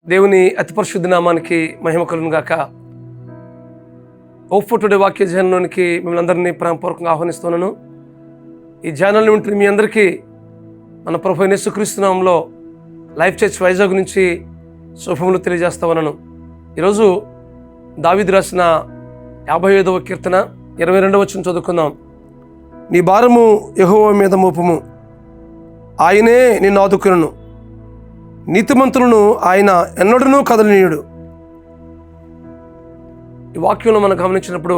దేవుని అతి పరిశుద్ధ నామానికి మహిమ కలుగును గాక. హోప్ ఫర్ టుడే వాక్య ధ్యానంలోనికి మిమ్మల్ని అందరినీ ప్రేమపూర్వకంగా ఆహ్వానిస్తున్నాను. ఈ ధ్యానంలో ఉంటున్న మీ అందరికీ మన ప్రభువైన యేసుక్రీస్తు నామములో లైఫ్ చర్చ్ వైజాగ్ నుంచి శుభములు తెలియజేస్తా ఉన్నాను. ఈరోజు దావీదు రాసిన 55వ కీర్తన 22వ వచనం చదువుకుందాం. నీ భారము యెహోవా మీద మోపుము, ఆయనే నిన్ను ఆదుకొనును. నీతిమంతులను ఆయన ఎన్నడూనూ కదలనీయుడు. ఈ వాక్యంలో మనం గమనించినప్పుడు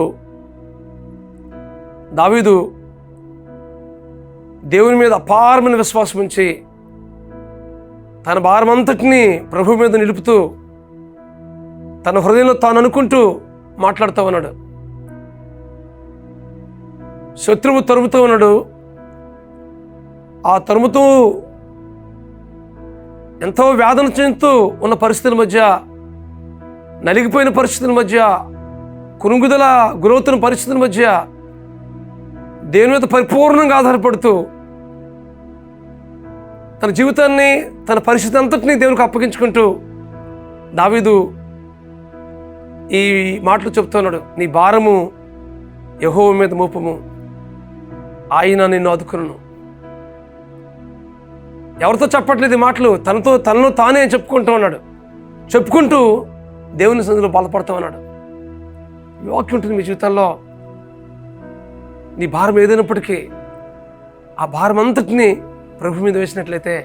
దావీదు దేవుని మీద అపారమైన విశ్వాసం ఉంచి తన భారమంతటినీ ప్రభు మీద నిలుపుతూ తన హృదయంలో తాను అనుకుంటూ మాట్లాడుతూ ఉన్నాడు. శత్రువు తరుముతూ ఉన్నాడు. ఆ తరుముతూ ఎంతో వేదన చెందుతూ ఉన్న పరిస్థితుల మధ్య, నలిగిపోయిన పరిస్థితుల మధ్య, కునుగుదల గురవుతున్న పరిస్థితుల మధ్య దేవుని మీద పరిపూర్ణంగా ఆధారపడుతూ తన జీవితాన్ని, తన పరిస్థితి అంతటినీ దేవునికి అప్పగించుకుంటూ దావీదు ఈ మాటలు చెప్తున్నాడు. నీ భారము యెహోవా మీద మోపము, ఆయన నిన్ను ఆదుకొనును. ఎవరితో చెప్పట్లేదు ఈ మాటలు, తనను తానే చెప్పుకుంటూ ఉన్నాడు. చెప్పుకుంటూ దేవుని సన్నిధిలో బాధపడుతూ ఉన్నాడు. వాక్యం ఉంటుంది మీ జీవితాల్లో. నీ భారం ఏదైనప్పటికీ ఆ భారం అంతటినీ ప్రభు మీద వేసినట్లయితే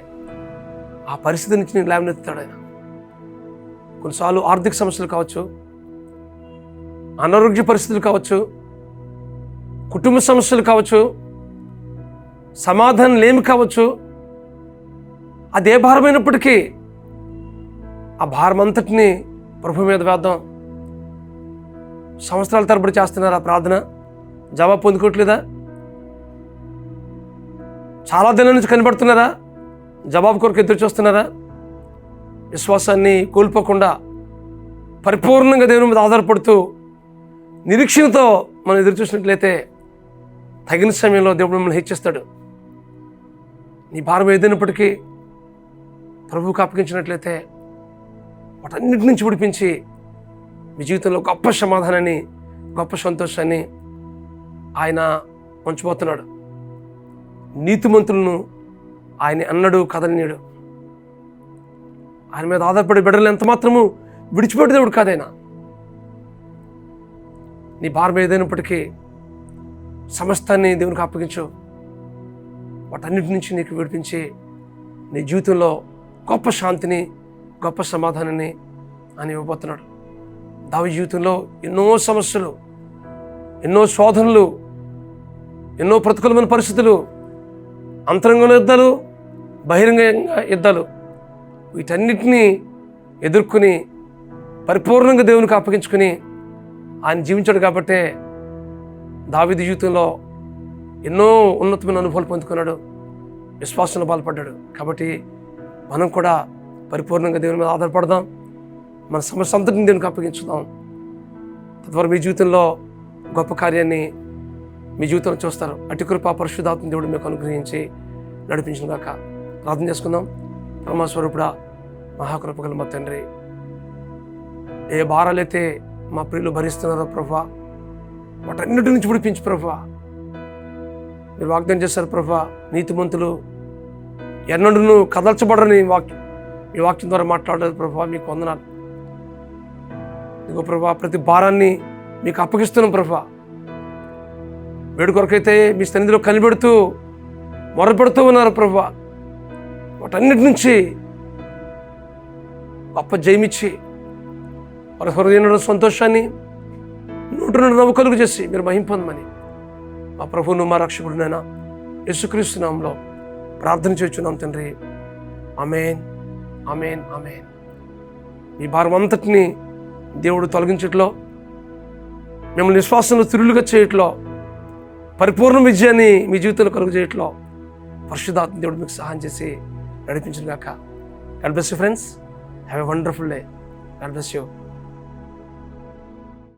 ఆ పరిస్థితి నుంచి నేను లేవనెత్తుతాడు ఆయన. కొన్నిసార్లు ఆర్థిక సమస్యలు కావచ్చు, అనారోగ్య పరిస్థితులు కావచ్చు, కుటుంబ సమస్యలు కావచ్చు, సమాధానం లేమి కావచ్చు. అదే భారమైనప్పటికీ ఆ భారం అంతటినీ ప్రభు మీద వేద్దాం. సంవత్సరాల తరబడి చేస్తున్నారా ప్రార్థన? జవాబు పొందుకోవట్లేదా? చాలా దినాల నుంచి కనబడుతున్నారా? జవాబు కొరకు ఎదురు చూస్తున్నారా? విశ్వాసాన్ని కోల్పోకుండా పరిపూర్ణంగా దేవుని మీద ఆధారపడుతూ నిరీక్షణతో మనం ఎదురు చూసినట్లయితే తగిన సమయంలో దేవుడు మిమ్మల్ని హెచ్చిస్తాడు. నీ భారం ఏదైనప్పటికీ ప్రభువుకు అప్పగించినట్లయితే వాటన్నిటి నుంచి విడిపించి మీ జీవితంలో గొప్ప సమాధానాన్ని, గొప్ప సంతోషాన్ని ఆయన ఉంచబోతున్నాడు. నీతిమంతులను ఆయన అన్నడు కదలనీయుడు. ఆయన మీద ఆధారపడే బిడ్డలు ఎంత మాత్రము విడిచిపెట్టే దేవుడు కాదైనా. నీ భారం ఏదైనప్పటికీ సమస్తాన్ని దేవునికి అప్పగించు. వాటన్నిటి నుంచి నీకు విడిపించి నీ జీవితంలో గొప్ప శాంతిని, గొప్ప సమాధానాన్ని ఆయన ఇవ్వబోతున్నాడు. దావీదు జీవితంలో ఎన్నో సమస్యలు, ఎన్నో శోధనలు, ఎన్నో ప్రతికూలమైన పరిస్థితులు, అంతరంగంలో యుద్ధాలు, బహిరంగ యుద్ధాలు, వీటన్నిటినీ ఎదుర్కొని పరిపూర్ణంగా దేవునికి అప్పగించుకుని ఆయన జీవించాడు. కాబట్టే దావీదు జీవితంలో ఎన్నో ఉన్నతమైన అనుభవాలు పొందుకున్నాడు, విశ్వాసంలో బలపడ్డాడు. కాబట్టి మనం కూడా పరిపూర్ణంగా దేవుని మీద ఆధారపడదాం. మన సమస్య అంతటిని దేవునికి అప్పగించుదాం. తద్వారా మీ జీవితంలో గొప్ప కార్యాన్ని మీ జీవితంలో చూస్తారు. అటు కృపా పరిశుద్ధాత్మ దేవుడు మీకు అనుగ్రహించి నడిపించిన గాక. ప్రార్థన చేసుకుందాం. పరమస్వరూపుడా, మహాకృప గల మా తండ్రి, ఏ భారాలైతే మా ప్రియులు భరిస్తున్నారో ప్రభా, వాటన్నిటి నుంచి విడిపించు ప్రభా. మీరు వాగ్దానం చేశారు ప్రభా, నీతిమంతులు ఎన్నడూనూ కదల్చబడరని మీ వాక్యం ద్వారా మాట్లాడారు ప్రభా. మీకు వందనాలు. ఇదిగో ప్రభా, ప్రతి భారాన్ని మీకు అప్పగిస్తున్నాం ప్రభా. వేడుకొరకైతే మీ సన్నిధిలో కనిపెడుతూ మొరపెడుతూ ఉన్నారు ప్రభా. వాటన్నిటి నుంచి గొప్ప జయమిచ్చి వారి హృదయంలో సంతోషాన్ని, నూట నవ్వు కలుగు చేసి మీరు మహిమ పొందమని మా ప్రభువును, మా రక్షకుడినైనా యేసుక్రీస్తు నామములో ప్రార్థన చేస్తున్నాం తండ్రి. ఆమేన్, ఆమేన్, ఆమేన్. మీ భారం అంతటిని దేవుడు తొలగించట్లో, మిమ్మల్ని విశ్వాసంలో తిరుగులుగా చేయట్లో, పరిపూర్ణ విజయాన్ని మీ జీవితంలో కలుగు చేయట్లో పరిశుద్ధాత్మ దేవుడు మీకు సహాయం చేసి నడిపించును గాక. God bless you friends. Have a wonderful day. God bless you.